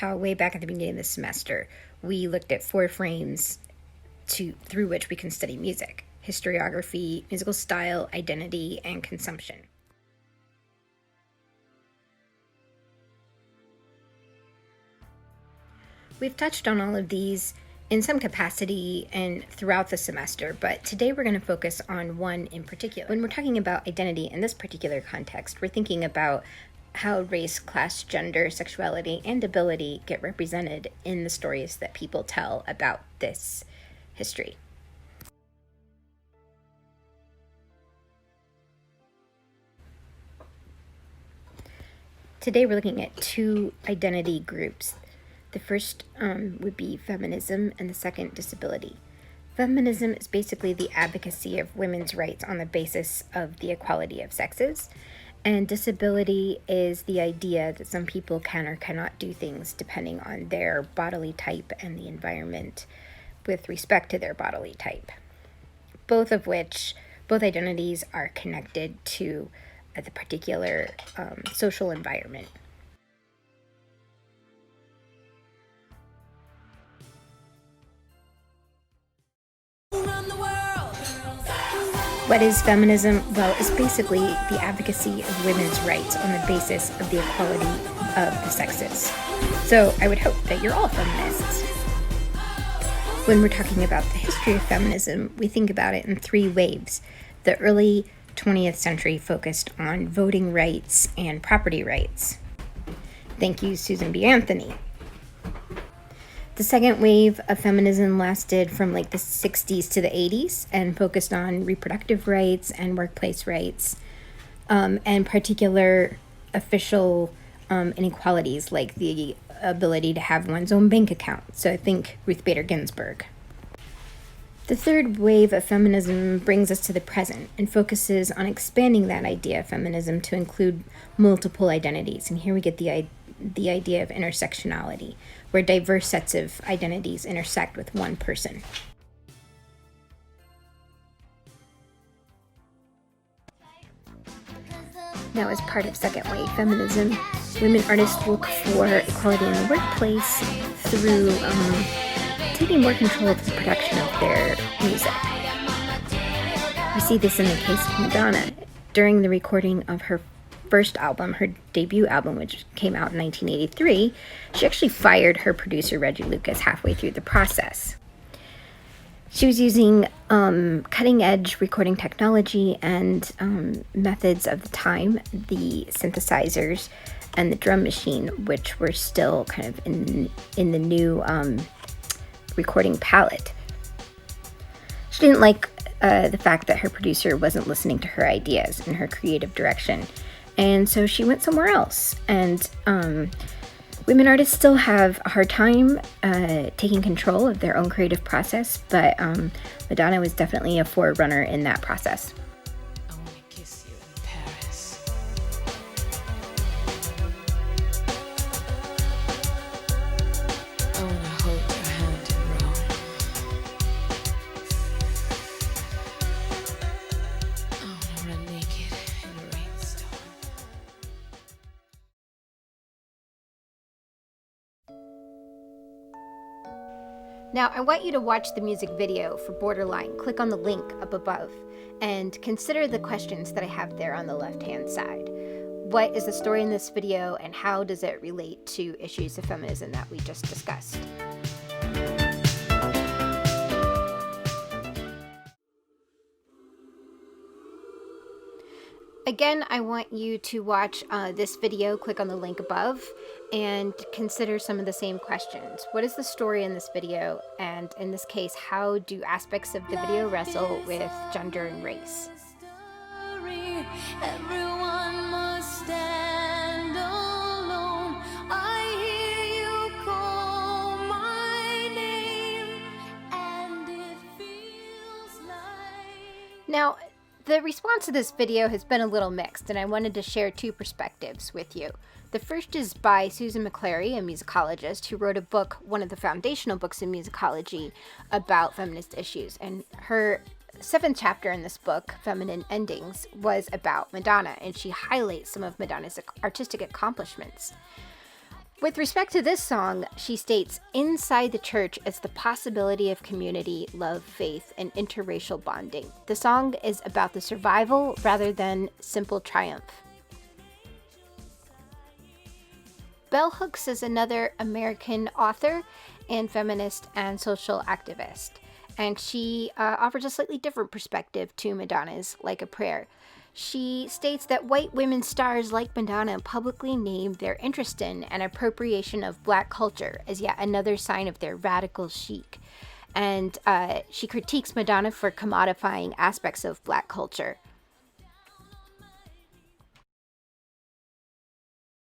how way back at the beginning of the semester, we looked at 4 frames through which we can study music: historiography, musical style, identity, and consumption. We've touched on all of these in some capacity and throughout the semester, but today we're going to focus on one in particular. When we're talking about identity in this particular context, we're thinking about how race, class, gender, sexuality, and ability get represented in the stories that people tell about this history. Today we're looking at 2 identity groups. The first would be feminism, and the second, disability. Feminism is basically the advocacy of women's rights on the basis of the equality of sexes, and disability is the idea that some people can or cannot do things depending on their bodily type and the environment with respect to their bodily type. Both identities are connected to the particular social environment. What is feminism? Well, it's basically the advocacy of women's rights on the basis of the equality of the sexes. So I would hope that you're all feminists. When we're talking about the history of feminism, we think about it in 3 waves. The early 20th century focused on voting rights and property rights. Thank you, Susan B. Anthony. The second wave of feminism lasted from like the 60s to the 80s and focused on reproductive rights and workplace rights, and particular official inequalities like the ability to have one's own bank account. So I think Ruth Bader Ginsburg. The third wave of feminism brings us to the present and focuses on expanding that idea of feminism to include multiple identities. And here we get the idea of intersectionality, where diverse sets of identities intersect with one person. Now, as part of second wave feminism, women artists look for equality in the workplace through taking more control of the production of their music. We see this in the case of Madonna. During the recording of her first album, her debut album, which came out in 1983, she actually fired her producer, Reggie Lucas, halfway through the process. She was using cutting-edge recording technology and methods of the time, the synthesizers and the drum machine, which were still kind of in the new recording palette. She didn't like the fact that her producer wasn't listening to her ideas and her creative direction, and so she went somewhere else. And women artists still have a hard time taking control of their own creative process, but Madonna was definitely a forerunner in that process. I want to kiss you in Paris. I want to hold your hand in Rome. I want to run naked in a rainstorm. Now, I want you to watch the music video for Borderline. Click on the link up above and consider the questions that I have there on the left-hand side. What is the story in this video, and how does it relate to issues of feminism that we just discussed? Again, I want you to watch this video, click on the link above, and consider some of the same questions. What is the story in this video? And in this case, how do aspects of the video wrestle with gender and race? Everyone must stand alone. I hear you call my name, and it feels like... Now, the response to this video has been a little mixed, and I wanted to share 2 perspectives with you. The first is by Susan McClary, a musicologist, who wrote a book, one of the foundational books in musicology, about feminist issues. And her 7th chapter in this book, Feminine Endings, was about Madonna, and she highlights some of Madonna's artistic accomplishments. With respect to this song, she states, inside the church is the possibility of community, love, faith, and interracial bonding. The song is about the survival rather than simple triumph. Bell Hooks is another American author and feminist and social activist, and she offers a slightly different perspective to Madonna's Like a Prayer. She states that white women stars like Madonna publicly name their interest in and appropriation of Black culture as yet another sign of their radical chic. And she critiques Madonna for commodifying aspects of Black culture.